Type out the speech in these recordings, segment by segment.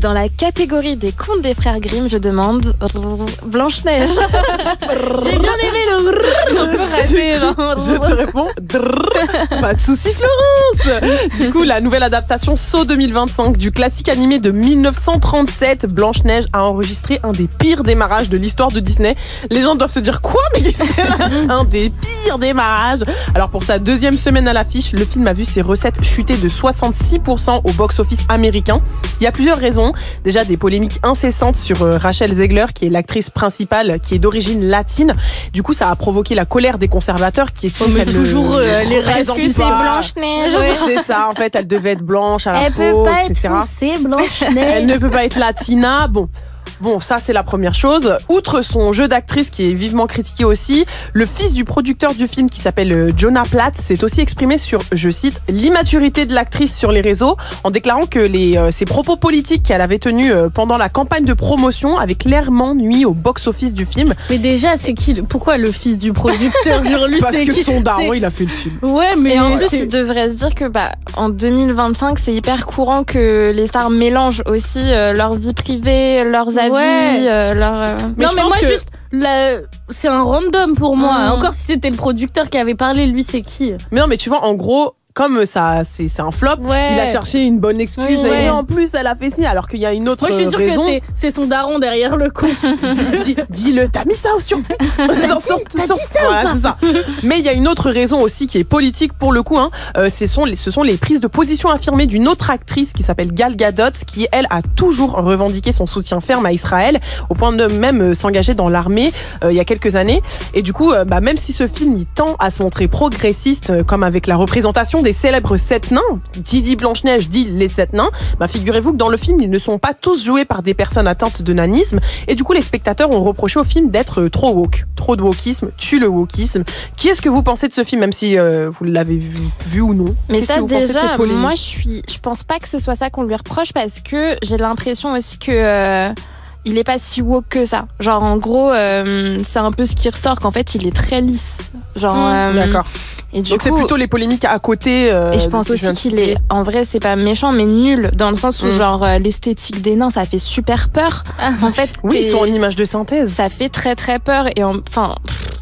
dans la catégorie des contes des frères Grimm, je demande Blanche-Neige. J'ai bien aimé le un peu raté. Je te réponds pas de soucis Florence. Du coup, la nouvelle adaptation Saw 2025 du classique animé de 1937, Blanche-Neige a enregistré un des pires démarrages de l'histoire de Disney. Les gens doivent se dire quoi, mais c'est un des pires démarrages. Alors pour sa deuxième semaine à l'affiche, le film a vu ses recettes chuter de 66% au box-office américain. Il y a plusieurs raisons. Déjà des polémiques incessantes sur Rachel Zegler, qui est l'actrice principale, qui est d'origine latine. Du coup, ça a provoqué la colère des conservateurs qui estiment qu'elle toujours les racistes. c'est Blanche-Neige. Ouais, c'est ça, en fait, elle devait être blanche à la Elle peau, peut pas etc. être foncée, Blanche-Neige. Elle ne peut pas être latina. Bon, ça c'est la première chose. Outre son jeu d'actrice qui est vivement critiqué aussi, le fils du producteur du film qui s'appelle Jonah Platt s'est aussi exprimé sur, je cite, l'immaturité de l'actrice sur les réseaux en déclarant que ses propos politiques qu'elle avait tenus pendant la campagne de promotion avaient clairement nui au box-office du film. Mais déjà, c'est qui pourquoi le fils du producteur genre lui, Parce c'est que qui son daron, il a fait le film. Ouais, mais Et en plus, il devrait se dire que en 2025, c'est hyper courant que les stars mélangent aussi leur vie privée, leurs avis, Ouais. Mais non, je mais pense moi, que- juste, c'est un random pour moi. Encore si c'était le producteur qui avait parlé, lui, c'est qui? Mais non, mais tu vois, en gros, comme ça, c'est un flop, Ouais. il a cherché une bonne excuse. Ouais. Et en plus, elle a fait ci, alors qu'il y a une autre Moi, je suis sûre raison. que c'est son daron derrière le compte. Dis-le, t'as mis ça sur X. Voilà, c'est ça. Mais il y a une autre raison aussi qui est politique pour le coup. Ce sont les prises de position affirmées d'une autre actrice qui s'appelle Gal Gadot, qui elle a toujours revendiqué son soutien ferme à Israël, au point de même s'engager dans l'armée il y a quelques années. Et du coup, même si ce film il tend à se montrer progressiste, comme avec la représentation des célèbres 7 nains, dit Blanche-Neige, dit les 7 nains, figurez-vous que dans le film, ils ne sont pas tous joués par des personnes atteintes de nanisme. Et du coup, les spectateurs ont reproché au film d'être trop woke. Trop de wokisme, tue le wokisme. Qui est-ce que vous pensez de ce film, même si vous l'avez vu ou non? Mais Qu'est-ce ça que vous pensez de déjà, cette polémique? moi je pense pas que ce soit ça qu'on lui reproche parce que j'ai l'impression aussi que il est pas si woke que ça. Genre en gros, c'est un peu ce qui ressort qu'en fait il est très lisse. Genre. D'accord. Et du Donc coup, c'est plutôt les polémiques à côté. et je pense aussi qu'il est, en vrai, c'est pas méchant, mais nul dans le sens où genre l'esthétique des nains, ça fait super peur. En fait, Oui, ils sont en image de synthèse. ça fait très très peur et enfin,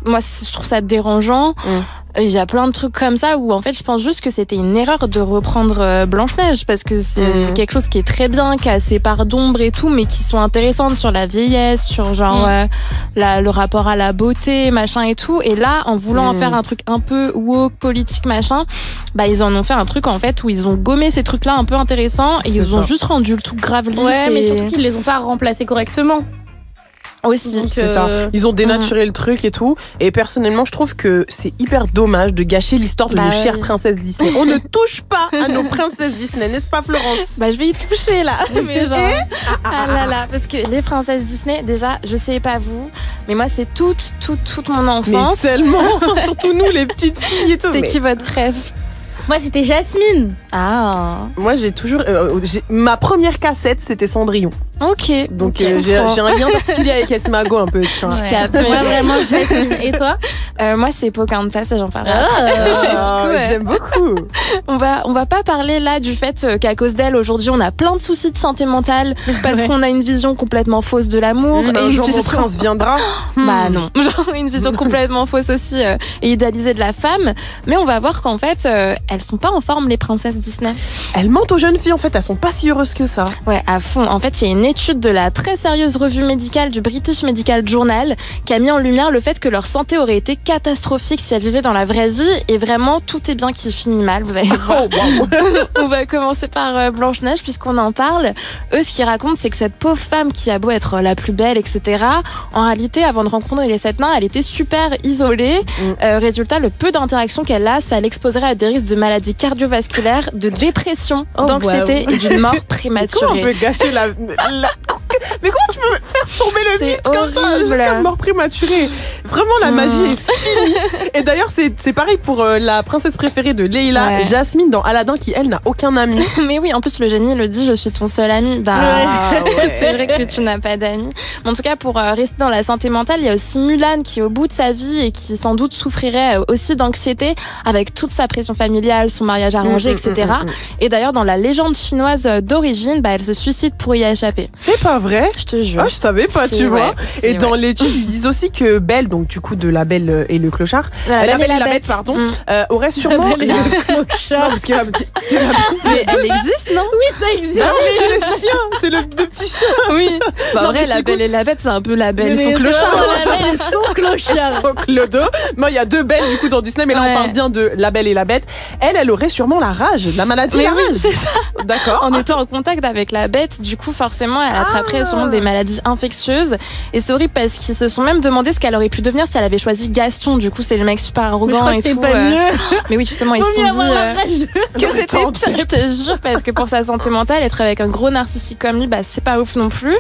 moi je trouve ça dérangeant. Il y a plein de trucs comme ça où en fait je pense juste que c'était une erreur de reprendre Blanche-Neige parce que c'est quelque chose qui est très bien, qui a ses parts d'ombre et tout, mais qui sont intéressantes sur la vieillesse, sur genre le rapport à la beauté, machin et tout. Et là, en voulant en faire un truc un peu woke, politique, machin, ils en ont fait un truc en fait où ils ont gommé ces trucs-là un peu intéressants et ils ont juste rendu le tout grave lisse. Ouais, mais et- surtout qu'ils les ont pas remplacés correctement. aussi. C'est ça. Ils ont dénaturé le truc et tout. Et personnellement, je trouve que c'est hyper dommage de gâcher l'histoire de nos chères princesses Disney. On ne touche pas à nos princesses Disney, n'est-ce pas, Florence? Je vais y toucher là. Mais genre, ah là là, parce que les princesses Disney, déjà, je sais pas vous, mais moi c'est toute mon Mais enfance. tellement, surtout nous, les petites filles et tout. C'était Mais qui votre presse? Moi, c'était Jasmine. Ah, moi, j'ai toujours. Ma première cassette, c'était Cendrillon. ok. Donc, Je j'ai comprends. un lien particulier avec Esmago un peu. Tu vois. Ouais. capte. Moi, vraiment Jasmine. Et toi? Moi c'est Pocahontas, j'en parlerai après. Ah, Du coup, j'aime beaucoup. On va pas parler là du fait qu'à cause d'elle aujourd'hui on a plein de soucis de santé mentale parce qu'on a une vision complètement fausse de l'amour et Un une jour, mon vision- prince viendra. Bah non, genre une vision complètement fausse aussi et idéalisée de la femme. Mais on va voir qu'en fait, elles sont pas en forme les princesses Disney. Elles mentent aux jeunes filles, en fait, elles sont pas si heureuses que ça. Ouais, à fond. En fait, il y a une étude de la très sérieuse revue médicale du British Medical Journal qui a mis en lumière le fait que leur santé aurait été catastrophique si elles vivaient dans la vraie vie. Et vraiment, tout est bien qui finit mal, vous allez voir. Oh, wow. On va commencer par Blanche-Neige puisqu'on en parle. Eux, ce qu'ils racontent, c'est que cette pauvre femme qui a beau être la plus belle, etc., en réalité, avant de rencontrer les 7 nains, elle était super isolée. Résultat, le peu d'interaction qu'elle a, ça l'exposerait à des risques de maladies cardiovasculaires, de dépression, d'anxiété et d'une mort Comment on prématurée. peut gâcher la... Mais comment tu peux faire tomber le mythe comme ça jusqu'à mort prématurée? Vraiment, la magie est finie. Et d'ailleurs, c'est pareil pour la princesse préférée de Leila, Jasmine dans Aladdin, qui elle n'a aucun ami. Mais oui, en plus le génie le dit, je suis ton seul ami. C'est vrai que tu n'as pas d'amis. En tout cas, pour rester dans la santé mentale, il y a aussi Mulan qui est au bout de sa vie et qui sans doute souffrirait aussi d'anxiété avec toute sa pression familiale, son mariage arrangé, etc. Et d'ailleurs, dans la légende chinoise d'origine, elle se suicide pour y échapper. C'est pas vrai? Je te jure. Je savais pas, tu vois. Et dans l'étude, ils disent aussi que Belle, donc du coup de La Belle et le Clochard, La Belle et la Bête, pardon, aurait sûrement... La Belle et le Clochard. Non, parce que mais elle existe, non? Oui, ça existe. Ah oui, c'est le chien, c'est le petit chien. Oui. En vrai, La Belle et la Bête, c'est un peu La Belle et son clochard. La Belle et son clochard. Son clodo. Moi, il y a deux belles du coup dans Disney, mais là on parle bien de La Belle et la Bête. Elle aurait sûrement la rage, la maladie, la rage. C'est ça. D'accord. En étant en contact avec la bête, du coup, forcément, elle attraperait sûrement des maladies infectieuses. Et c'est horrible parce qu'ils se sont même demandé ce qu'elle aurait pu devenir si elle avait choisi Gaston. Du coup, c'est le mec super arrogant et tout. C'est pas mieux. Mais oui, justement, ils se sont dit que c'était pire. Je te jure, parce que pour sa santé mentale, être avec un gros narcissique comme lui, c'est pas ouf non plus.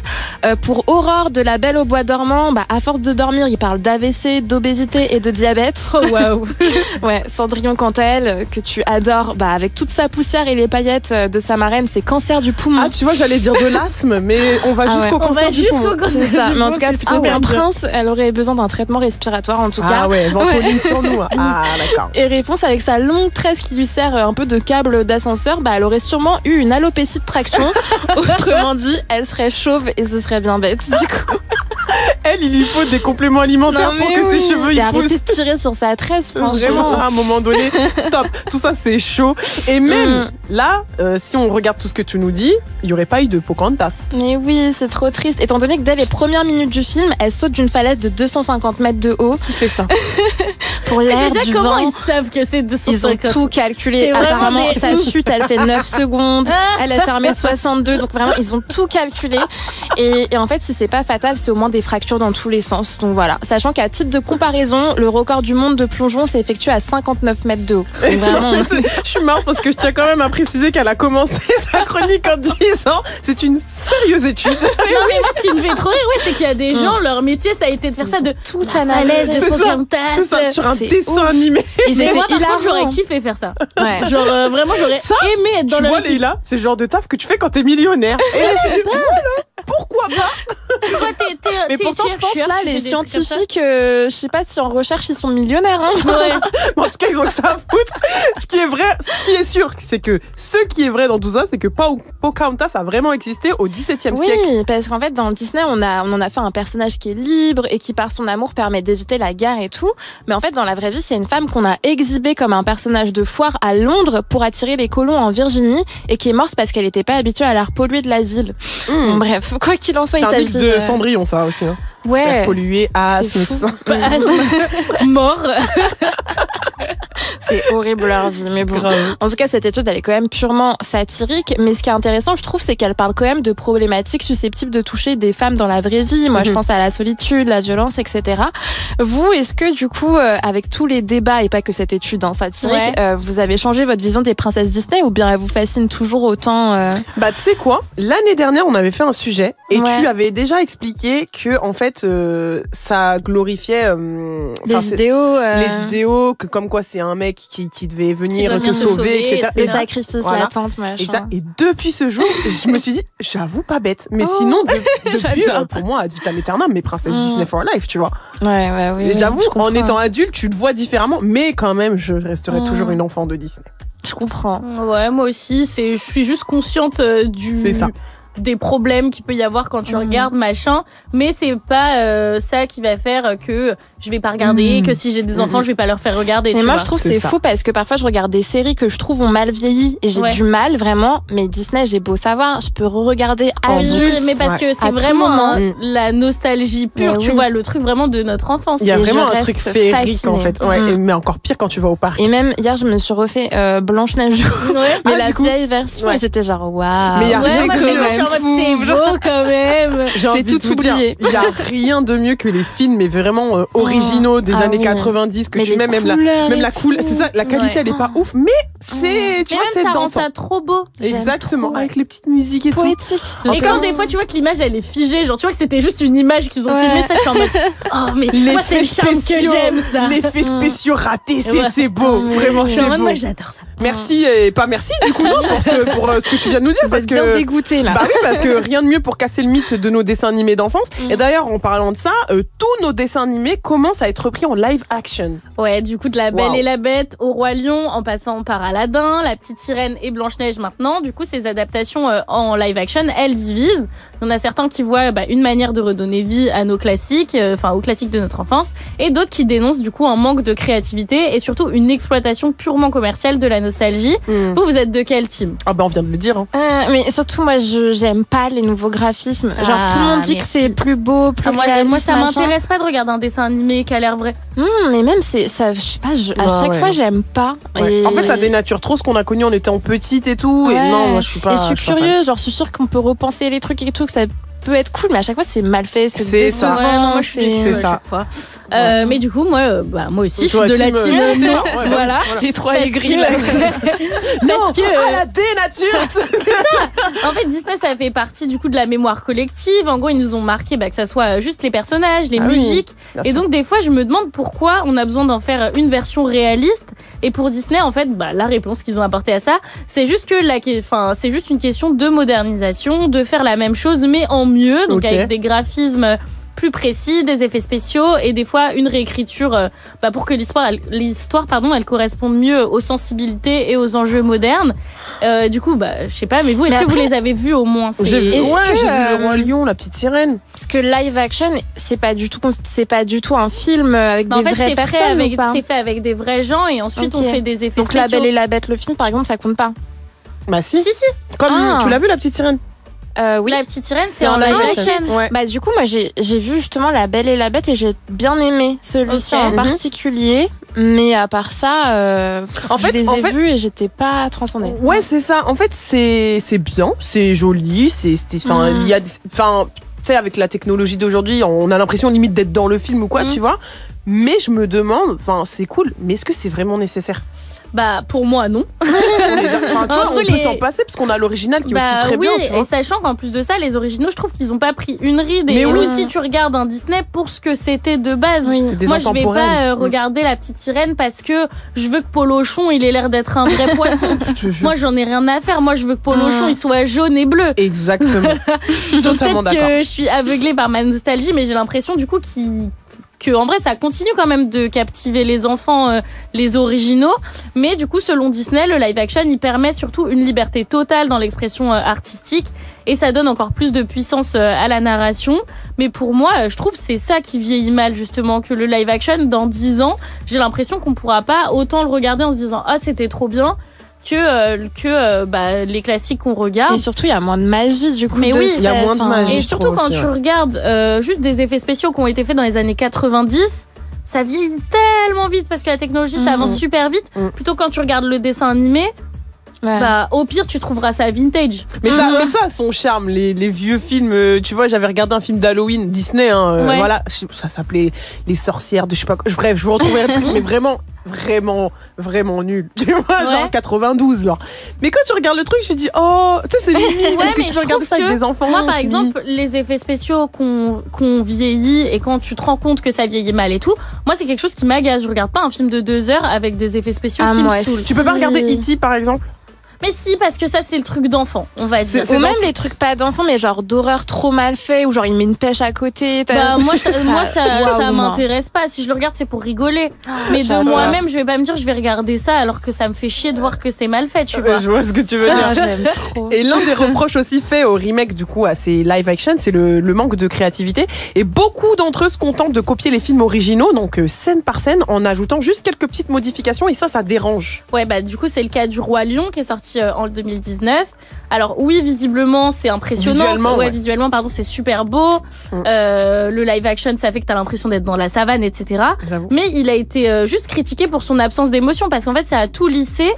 Pour Aurore de La Belle au Bois dormant, à force de dormir, il parle d'AVC, d'obésité et de diabète. Oh waouh. Ouais, Cendrillon Cantel, que tu adores, avec toute sa poussière et les paillettes de sa marraine, c'est cancer du poumon. Ah, tu vois, j'allais dire de l'asthme, mais on va jusqu'au cancer du poumon. C'est ça. Mais en tout cas, plutôt qu'un prince, elle aurait besoin d'un traitement respiratoire, en tout cas. Ah ouais, ventoline sur nous. Ah, d'accord. Et réponse, avec sa longue tresse qui lui sert un peu de câble d'ascenseur, elle aurait sûrement eu une alopécie de traction. Autrement dit, elle serait chauve et ce serait bien bête, du coup. Elle, il lui faut des compléments alimentaires pour que ses cheveux y poussent. Arrêtez de tirer sur sa tresse, franchement. Vraiment, à un moment donné, stop. Tout ça, c'est chaud. Et même là, si on regarde tout ce que tu nous dis, il n'y aurait pas eu de Pocahontas. Mais oui, c'est trop triste. Étant donné que dès les premières minutes du film, elle saute d'une falaise de 250 mètres de haut. Qui fait ça? Pour l'air déjà, du comment vent. ils savent que c'est 250? Ils ont tout calculé. Apparemment, sa chute, elle fait 9 secondes. Elle a fermé 62. Donc vraiment, ils ont tout calculé. Et en fait, si c'est pas fatal, c'est au moins des fractures dans tous les sens. Donc voilà. Sachant qu'à titre de comparaison, le record du monde de plongeon s'est effectué à 59 mètres de haut. Donc vraiment, je suis marre parce que je tiens quand même à préciser qu'elle a commencé sa chronique en 10 ans. C'est une sérieuse étude. Non, mais moi, ce qui me fait trop rire, c'est qu'il y a des gens, leur métier, ça a été de faire ça de toute analyse de Pocahontas. C'est ça, sur un dessin animé. Et moi, par contre, j'aurais kiffé faire ça. Ouais. Genre, vraiment, j'aurais aimé être dans tu leur vois, équipe. Leïla, c'est le genre de taf que tu fais quand t'es millionnaire. Et là, tu dis, voilà, pourquoi pas? Mais pourtant, je pense là, les scientifiques, je sais pas si en recherche, ils sont millionnaires. Hein. Ouais. Mais en tout cas, ils ont que ça à foutre. Ce qui est vrai, ce qui est sûr, c'est que ce qui est vrai dans tout ça, c'est que Pocahontas a vraiment existé au XVIIe siècle. Oui, parce qu'en fait, dans le Disney, on en a fait un personnage qui est libre et qui, par son amour, permet d'éviter la guerre et tout. Mais en fait, dans la vraie vie, c'est une femme qu'on a exhibée comme un personnage de foire à Londres pour attirer les colons en Virginie et qui est morte parce qu'elle n'était pas habituée à l'air pollué de la ville. Bon, bref, quoi qu'il en soit, il s'agit de Cendrillon, ça aussi. Hein. Ouais. L'air pollué, asthme, tout ça. Mort. C'est horrible leur vie, mais bon. Grave. En tout cas, cette étude, elle est quand même purement satirique. Mais ce qui est intéressant, je trouve, c'est qu'elle parle quand même de problématiques susceptibles de toucher des femmes dans la vraie vie. Moi, je pense à la solitude, la violence, etc. Vous, est-ce que du coup, avec tous les débats et pas que cette étude satirique, vous avez changé votre vision des princesses Disney ou bien elle vous fascine toujours autant Tu sais quoi? L'année dernière, on avait fait un sujet et tu avais déjà expliqué que en fait, ça glorifiait les idéaux, que comme quoi c'est un mec qui devait venir te sauver, etc. Le sacrifice, l'attente, machin. Et depuis ce jour, je me suis dit, j'avoue pas bête. Mais sinon, depuis, pour moi, ad vitam aeternam, mes princesses Disney for life, tu vois. Oui. Et j'avoue, en étant adulte, tu te vois différemment, mais quand même, je resterai toujours une enfant de Disney. Je comprends. Ouais, moi aussi, je suis juste consciente des problèmes qu'il peut y avoir quand tu regardes, machin, mais c'est pas ça qui va faire que je vais pas regarder, que si j'ai des enfants, je vais pas leur faire regarder. Mais moi, je trouve c'est fou parce que parfois, je regarde des séries que je trouve ont mal vieilli et j'ai du mal, vraiment. Mais Disney, j'ai beau savoir, je peux re-regarder adulte. Mais parce que c'est vraiment la nostalgie pure, tu vois, le truc vraiment de notre enfance. Il y a vraiment un truc féerique, en fait. Mais encore pire quand tu vas au parc. Et même, hier, je me suis refait Blanche-Neige, mais la vieille version, et j'étais genre, waouh. Mais il y a rien que C'est beau quand même. J'ai tout oublié. Il n'y a rien de mieux que les films, mais vraiment originaux des années 90 que tu mets, même la couleur. C'est ça, la qualité elle est pas ouf, mais c'est, tu vois, c'est ça dans rend ça trop beau. Exactement, avec les petites musiques et poétique. Tout. Et quand des fois tu vois que l'image elle est figée, genre tu vois que c'était juste une image qu'ils ont filmée, ça je suis en mode oh mais moi c'est le charme que j'aime ça. L'effet spéciaux ratés, c'est beau, vraiment c'est beau. Moi j'adore ça. Merci et pas merci du coup non pour ce que tu viens de nous dire. Vous parce êtes que bien dégoûté là. Bah oui, parce que rien de mieux pour casser le mythe de nos dessins animés d'enfance. Et d'ailleurs, en parlant de ça, tous nos dessins animés commencent à être repris en live action. Ouais, du coup de La Belle et la Bête au Roi Lion, en passant par Aladdin, La Petite Sirène et Blanche-Neige maintenant. Du coup, ces adaptations en live action, elles divisent. Il y en a certains qui voient une manière de redonner vie à nos classiques, aux classiques de notre enfance, et d'autres qui dénoncent du coup un manque de créativité et surtout une exploitation purement commerciale de la nostalgie. Vous êtes de quel team? Ah bah on vient de le dire. Mais surtout moi j'aime pas les nouveaux graphismes. Genre tout le monde dit que c'est plus beau, plus réaliste. Moi ça m'intéresse pas de regarder un dessin animé qui a l'air vrai. Mais même ça, je sais pas, à chaque fois j'aime pas. Ouais. En fait ça dénature trop ce qu'on a connu en étant petite et tout. Et non, moi je suis pas. Et je suis curieuse, genre je suis sûre qu'on peut repenser les trucs et tout, que ça peut être cool, mais à chaque fois c'est mal fait, c'est décevant. Ouais, non, moi je suis déçue à chaque fois. Mais du coup moi aussi je suis de la team non. Voilà. Les trois aigris là. Non, la dénature. C'est ça. En fait Disney ça fait partie du coup de la mémoire collective. En gros ils nous ont marqué que ça soit juste les personnages, les musiques. Et donc des fois je me demande pourquoi on a besoin d'en faire une version réaliste. Et pour Disney en fait la réponse qu'ils ont apportée à ça c'est juste que c'est juste une question de modernisation, de faire la même chose mais en mieux, donc avec des graphismes plus précis, des effets spéciaux et des fois une réécriture pour que l'histoire elle corresponde mieux aux sensibilités et aux enjeux modernes. Du coup je sais pas, mais vous est-ce que vous les avez vus au moins? J'ai vu Le Roi Lion, La Petite Sirène. Parce que live action c'est pas du tout un film avec des vraies personnes. C'est fait avec des vrais gens et ensuite on fait des effets spéciaux. Donc La Belle et la Bête le film par exemple ça compte pas? Bah si. Si. Comme tu l'as vu La Petite Sirène? Oui. La Petite Sirène, c'est en live action. Ouais. Bah du coup moi j'ai vu justement La Belle et la Bête et j'ai bien aimé celui-ci en particulier. Mais à part ça, je les ai vus et j'étais pas transcendée. Ouais, c'est ça. En fait, c'est bien, c'est joli, il y a tu sais, avec la technologie d'aujourd'hui, on a l'impression limite d'être dans le film ou quoi, tu vois. Mais je me demande, c'est cool, mais est-ce que c'est vraiment nécessaire? Bah pour moi non. Tu vois, on peut s'en passer parce qu'on a l'original qui est aussi très bien. Et sachant qu'en plus de ça, les originaux, je trouve qu'ils ont pas pris une ride. Et aussi, tu regardes un Disney pour ce que c'était de base. Moi, je vais pas regarder La Petite Sirène parce que je veux que Polochon il ait l'air d'être un vrai poisson. Moi, j'en ai rien à faire. Moi, je veux que Polochon il soit jaune et bleu. Exactement. Totalement d'accord. Peut-être que je suis aveuglée par ma nostalgie, mais j'ai l'impression du coup que en vrai ça continue quand même de captiver les enfants, les originaux, mais du coup selon Disney le live action il permet surtout une liberté totale dans l'expression artistique et ça donne encore plus de puissance à la narration. Mais pour moi je trouve c'est ça qui vieillit mal justement, que le live action dans 10 ans j'ai l'impression qu'on pourra pas autant le regarder en se disant ah c'était trop bien que les classiques qu'on regarde. Et surtout, il y a moins de magie du coup. Mais oui, il y a moins de magie. Et surtout quand tu regardes juste des effets spéciaux qui ont été faits dans les années 90, ça vieillit tellement vite parce que la technologie ça avance super vite. Plutôt quand tu regardes le dessin animé, au pire tu trouveras ça vintage. Mais ça a son charme, les vieux films. Tu vois, j'avais regardé un film d'Halloween Disney, voilà, ça s'appelait Les Sorcières de je sais pas. Bref, je vous retrouverai le truc, mais vraiment nul. Tu vois, genre 92 là. Mais quand tu regardes le truc, je me dis oh, tu sais c'est mimi parce que tu peux regarder ça avec des enfants. Moi par exemple, les effets spéciaux qu'on vieillit et quand tu te rends compte que ça vieillit mal et tout, moi c'est quelque chose qui m'agace. Je regarde pas un film de 2 heures avec des effets spéciaux qui me saoulent. Tu peux pas regarder E.T. par exemple? Mais si, parce que ça c'est le truc d'enfant, on va dire. Ou même les trucs pas d'enfant, mais genre d'horreur trop mal fait, ou genre il met une pêche à côté. Moi ça m'intéresse pas. Si je le regarde, c'est pour rigoler. Mais de moi-même, je vais pas me dire je vais regarder ça alors que ça me fait chier de voir que c'est mal fait, tu vois. Je vois ce que tu veux dire. J'aime trop. Et l'un des reproches aussi faits au remake, du coup, à ces live action, c'est le manque de créativité. Et beaucoup d'entre eux se contentent de copier les films originaux, donc scène par scène, en ajoutant juste quelques petites modifications. Et ça dérange. Ouais, du coup, c'est le cas du Roi Lion qui est sorti sorti en 2019. Alors oui, visiblement, c'est impressionnant. Visuellement, pardon, c'est super beau. Le live action, ça fait que t'as l'impression d'être dans la savane, etc. J'avoue. Mais il a été juste critiqué pour son absence d'émotion, parce qu'en fait, ça a tout lissé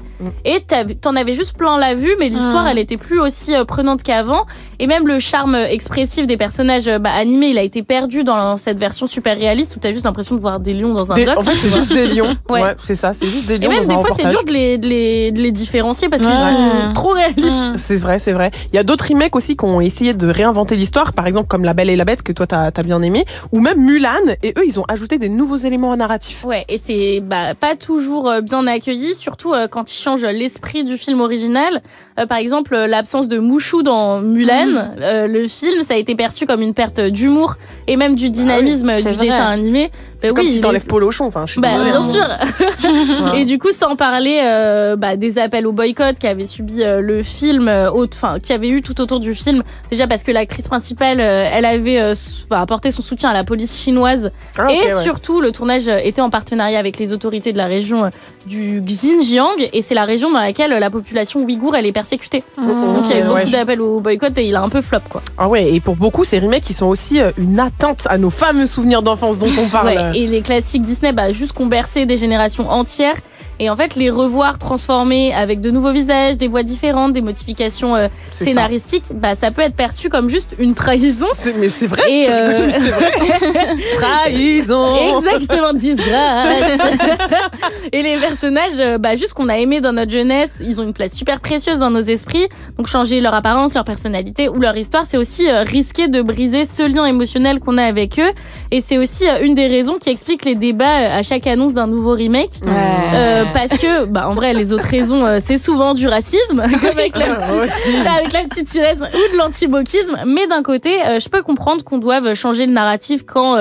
et t'en avais juste plein la vue, mais l'histoire, elle était plus aussi prenante qu'avant. Et même le charme expressif des personnages animés, il a été perdu dans cette version super réaliste où t'as juste l'impression de voir des lions dans un doc. En fait, c'est juste des lions. Ouais, c'est ça, c'est juste des lions. Et même des fois, c'est dur de les différencier parce qu'ils sont trop réalistes. C'est vrai. Il y a d'autres remakes aussi qui ont essayé de réinventer l'histoire, par exemple comme La Belle et la Bête, que toi t'as bien aimé, ou même Mulan, et eux, ils ont ajouté des nouveaux éléments narratifs. Ouais, et c'est pas toujours bien accueilli, surtout quand ils changent l'esprit du film original. Par exemple, l'absence de Mouchou dans Mulan, le film, ça a été perçu comme une perte d'humour et même du dynamisme du dessin animé. C'est comme si t'enlèves Polochon, enfin, je suis bien sûr. Et du coup, sans parler des appels au boycott qu'avait subi le film, qui avait eu tout autour du film. Déjà parce que l'actrice principale, elle avait apporté son soutien à la police chinoise. Surtout, le tournage était en partenariat avec les autorités de la région du Xinjiang, et c'est la région dans laquelle la population ouïghour, elle est persécutée. Donc il y a eu beaucoup d'appels au boycott et il a un peu flop, quoi. Ah ouais, et pour beaucoup, ces remakes, ils sont aussi une atteinte à nos fameux souvenirs d'enfance dont on parle. Et les classiques Disney, juste qu'on bercé des générations entières. Et en fait, les revoir transformés avec de nouveaux visages, des voix différentes, des modifications scénaristiques, ça peut être perçu comme juste une trahison. Mais c'est vrai, tu rigoles, mais c'est vrai. Trahison. Exactement, disgrâce. Et les personnages, juste qu'on a aimé dans notre jeunesse, ils ont une place super précieuse dans nos esprits. Donc changer leur apparence, leur personnalité ou leur histoire, c'est aussi risquer de briser ce lien émotionnel qu'on a avec eux. Et c'est aussi une des raisons qui explique les débats à chaque annonce d'un nouveau remake. Parce que, en vrai, les autres raisons, c'est souvent du racisme, avec la petite Thérèse, ou de l'anti-wokisme. Mais d'un côté, je peux comprendre qu'on doive changer le narratif quand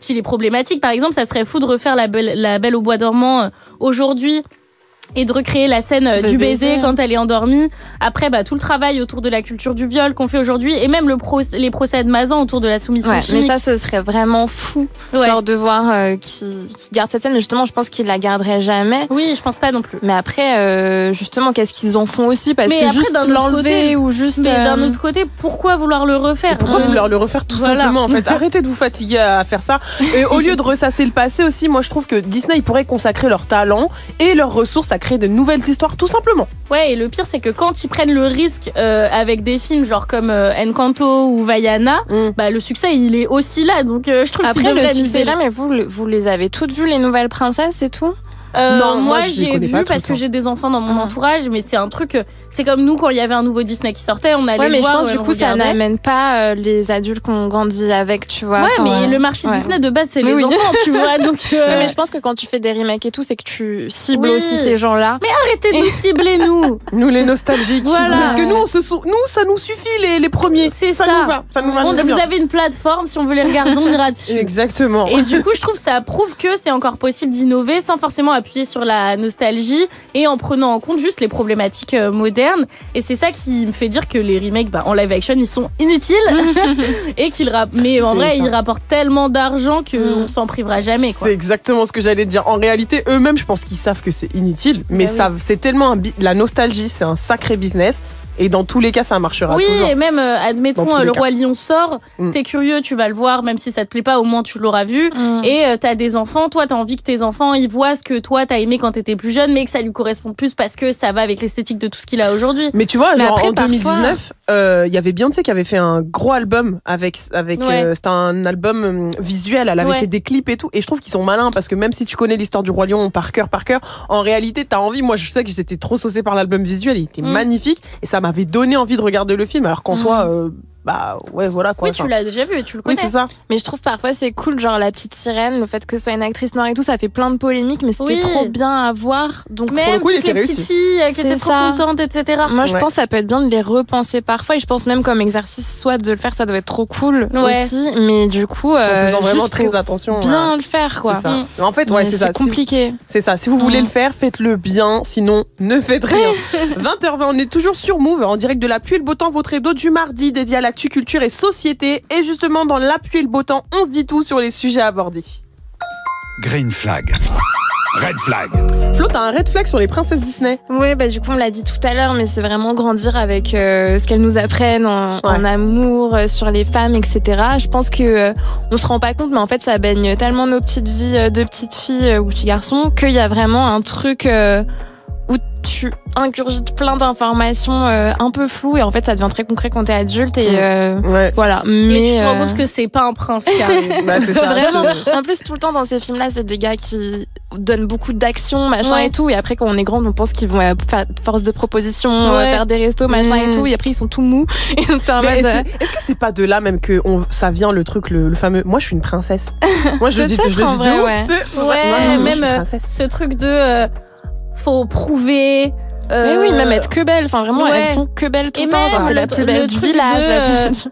il est problématique. Par exemple, ça serait fou de refaire la Belle au bois dormant aujourd'hui et de recréer la scène du baiser quand elle est endormie. Après, tout le travail autour de la culture du viol qu'on fait aujourd'hui, et même les procès de Mazan autour de la soumission chimique. Mais ça, ce serait vraiment fou, genre de voir qui garde cette scène. Mais justement, je pense qu'ils la garderaient jamais. Oui, je pense pas non plus. Mais après, justement, qu'est-ce qu'ils en font aussi? Parce que juste l'enlever ou juste... Mais d'un autre côté, pourquoi vouloir le refaire? Pourquoi vouloir le refaire tout simplement, en fait? Arrêtez de vous fatiguer à faire ça. Et au lieu de ressasser le passé aussi, moi, je trouve que Disney, ils pourraient consacrer leur talent et leurs ressources à créer de nouvelles histoires, tout simplement. Ouais, et le pire, c'est que quand ils prennent le risque avec des films genre comme Encanto ou Vaiana, le succès, il est aussi là. Donc, je trouve après, le succès est là, mais vous les avez toutes vues, les nouvelles princesses et tout? Non, moi j'ai vu parce que j'ai des enfants dans mon entourage, mais c'est un truc, c'est comme nous quand il y avait un nouveau Disney qui sortait, on allait le voir. Ouais, mais je pense du coup ça n'amène pas les adultes qu'on grandit avec, tu vois. Ouais, mais le marché Disney de base c'est les enfants, tu vois. Donc mais je pense que quand tu fais des remakes et tout, c'est que tu cibles aussi ces gens-là. Mais arrêtez de nous cibler, nous les nostalgiques. Voilà. Parce que nous ça nous suffit les premiers. C'est ça. Ça nous va très bien. Vous avez une plateforme, si on veut les regarder, on ira dessus. Exactement. Et du coup, je trouve que ça prouve que c'est encore possible d'innover sans forcément appuyer sur la nostalgie et en prenant en compte juste les problématiques modernes. Et c'est ça qui me fait dire que les remakes en live action, ils sont inutiles et mais en vrai, ils rapportent tellement d'argent qu'on s'en privera jamais, quoi. C'est exactement ce que j'allais te dire. En réalité, eux-mêmes, je pense qu'ils savent que c'est inutile, mais c'est tellement la nostalgie, c'est un sacré business. Et dans tous les cas, ça marchera toujours. Oui, et même, admettons, le Roi Lion sort, t'es curieux, tu vas le voir, même si ça te plaît pas, au moins tu l'auras vu. Et t'as des enfants, toi, t'as envie que tes enfants, ils voient ce que toi, t'as aimé quand t'étais plus jeune, mais que ça lui corresponde plus parce que ça va avec l'esthétique de tout ce qu'il a aujourd'hui. Mais tu vois, en 2019, il y avait Beyoncé qui avait fait un gros album avec c'était un album visuel, elle avait fait des clips et tout. Et je trouve qu'ils sont malins parce que même si tu connais l'histoire du Roi Lion par cœur, en réalité, t'as envie. Moi, je sais que j'étais trop saucée par l'album visuel, il était magnifique et ça m'avait donné envie de regarder le film, alors qu'en soi, voilà quoi. Oui, tu l'as déjà vu, tu le connais. Oui, c'est ça. Mais je trouve parfois c'est cool, genre la petite sirène, le fait que ce soit une actrice noire et tout, ça fait plein de polémiques, mais c'était trop bien à voir. Donc même pour le coup, toutes les petites filles qui étaient trop contentes, etc. Moi, je pense que ça peut être bien de les repenser parfois, et je pense même comme exercice, soit de le faire, ça doit être trop cool aussi, mais du coup, en faisant vraiment très attention. Bien le faire, quoi. C'est ça. En fait, c'est ça. C'est compliqué. C'est ça. Si vous voulez le faire, faites-le bien, sinon ne faites rien. 20h20, on est toujours sur Move, en direct de La Pluie et le Beau Temps, votre hebdo du mardi dédié à l'actu, culture et société. Et justement, dans La Pluie et le Beau Temps, on se dit tout sur les sujets abordés. Green Flag. Red flag. Flo, t'as un red flag sur les princesses Disney? Ouais, bah du coup on l'a dit tout à l'heure, mais c'est vraiment grandir avec ce qu'elles nous apprennent en amour, sur les femmes, etc. Je pense que on se rend pas compte, mais en fait ça baigne tellement nos petites vies de petites filles ou petits garçons qu'il y a vraiment un truc où tu ingurgites plein d'informations un peu floues et en fait ça devient très concret quand t'es adulte et voilà. Mais et tu te rends compte que c'est pas un prince qui arrive. Bah, c'est ça. Vraiment. En plus tout le temps dans ces films-là, c'est des gars qui donnent beaucoup d'action, machin et tout, et après quand on est grande, on pense qu'ils vont faire force de proposition, faire des restos, machin et tout, et après ils sont tout mous. Et donc t'es en mode, est-ce que c'est pas de là même que ça vient le truc, le fameux moi je suis une princesse. Moi je le dis de ouf, même ce truc de faut prouver. Mais oui, même être que belle. Enfin, vraiment, elles sont que belles tout le temps. Genre, c'est la plus belle du village.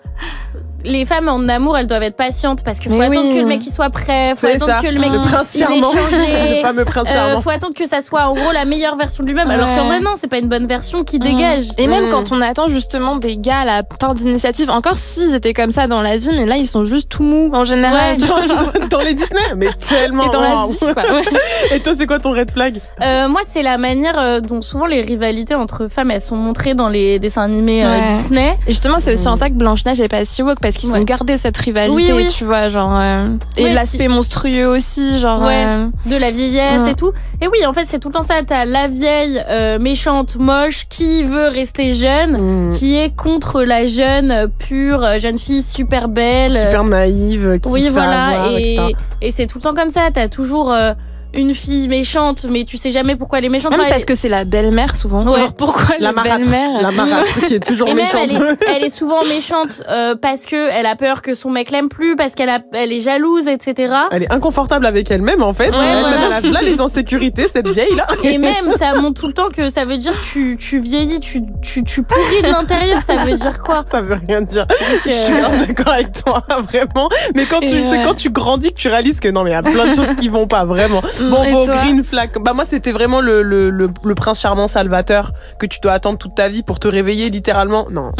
Les femmes en amour, elles doivent être patientes parce qu'il faut attendre que le mec il soit prêt, faut attendre que le mec il ait changé, le fameux prince charmant. Faut attendre que ça soit en gros la meilleure version de lui-même, alors qu'en vrai non, c'est pas une bonne version qui dégage. Et même quand on attend justement des gars à la part d'initiative, encore s'ils étaient comme ça dans la vie, mais là ils sont juste tout mous en général. Dans les Disney, mais tellement. Et dans la vie, quoi. Et toi, c'est quoi ton red flag? Moi, c'est la manière dont souvent les rivalités entre femmes elles sont montrées dans les dessins animés Disney. Et justement, c'est aussi en ça que Blanche-Neige est pas si woke parce qu'ils ont gardé cette rivalité, tu vois, genre et l'aspect monstrueux aussi, genre de la vieillesse et tout. Et oui, en fait, c'est tout le temps ça. T'as la vieille méchante, moche, qui veut rester jeune, qui est contre la jeune pure jeune fille super belle, super naïve, qui se fait avoir, etc. Et c'est tout le temps comme ça. T'as toujours une fille méchante, mais tu sais jamais pourquoi elle est méchante. Même parce que c'est la belle-mère souvent. Genre pourquoi la belle-mère? La marâtre qui est toujours méchante. Elle est souvent méchante parce que elle a peur que son mec l'aime plus, parce qu'elle est jalouse, etc. Elle est inconfortable avec elle-même en fait. Elle a là les insécurités, cette vieille là. Et même ça montre tout le temps que ça veut dire que tu vieillis, tu pourris de l'intérieur. Ça veut dire quoi? Ça veut rien dire. Je suis d'accord avec toi, vraiment. Mais quand tu grandis, que tu réalises que non, mais il y a plein de choses qui vont pas, vraiment. Bon, vos green flags. Bah, moi, c'était vraiment le prince charmant salvateur que tu dois attendre toute ta vie pour te réveiller, littéralement. Non,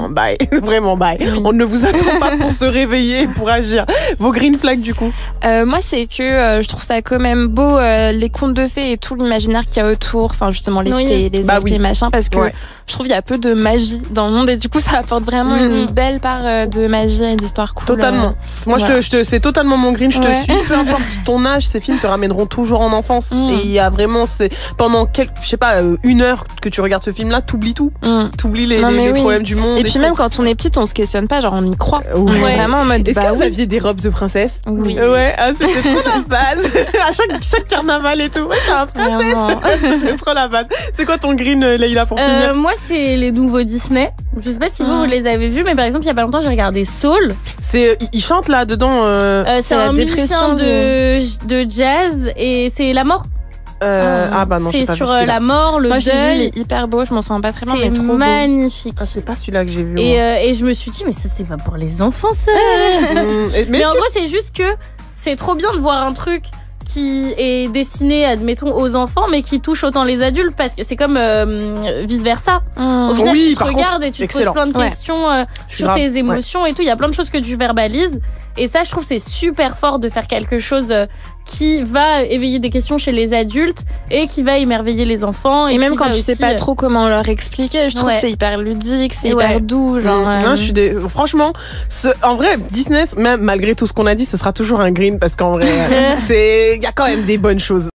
bye. Vraiment, bye. On ne vous attend pas pour se réveiller, pour agir. Vos green flags, du coup? Moi, c'est que je trouve ça quand même beau, les contes de fées et tout l'imaginaire qu'il y a autour. Enfin, justement, les fées, les elfes, les machins, parce que je trouve qu'il y a peu de magie dans le monde et du coup, ça apporte vraiment une belle part de magie et d'histoire cool. Totalement. Moi, c'est totalement mon green. Je te suis. Peu importe ton âge, ces films te ramèneront toujours en enfance. Et il y a vraiment, pendant je sais pas, 1 heure que tu regardes ce film-là, t'oublies tout. T'oublies les problèmes du monde. Et puis même quand on est petite, on se questionne pas, genre on y croit. On est vraiment en mode. Est-ce que vous aviez des robes de princesse? Oui. Ouais, c'était trop la base. À chaque carnaval et tout. Moi, j'étais la princesse. C'est trop la base. C'est quoi ton green, Leïla, pour finir? Moi, c'est les nouveaux Disney. Je sais pas si vous les avez vus, mais par exemple, il y a pas longtemps, j'ai regardé Soul. Il chante là dedans. C'est un musicien de jazz et c'est la mort. Bah non, c'est sur la mort, le deuil. Moi, il est hyper beau, je m'en sens pas très bien, mais trop beau. C'est magnifique. C'est pas celui-là que j'ai vu. Et je me suis dit, mais ça, c'est pas pour les enfants, ça. Mais en gros, c'est juste que c'est trop bien de voir un truc qui est destiné, admettons, aux enfants, mais qui touche autant les adultes, parce que c'est comme vice-versa. Au final, tu te regardes et tu te poses plein de questions sur tes émotions et tout. Il y a plein de choses que tu verbalises. Et ça, je trouve, c'est super fort de faire quelque chose qui va éveiller des questions chez les adultes et qui va émerveiller les enfants. Et même quand tu sais pas trop comment leur expliquer, je trouve que c'est hyper ludique, c'est hyper doux. Genre, franchement, en vrai, Disney, même malgré tout ce qu'on a dit, ce sera toujours un green parce qu'en vrai, il y a quand même des bonnes choses.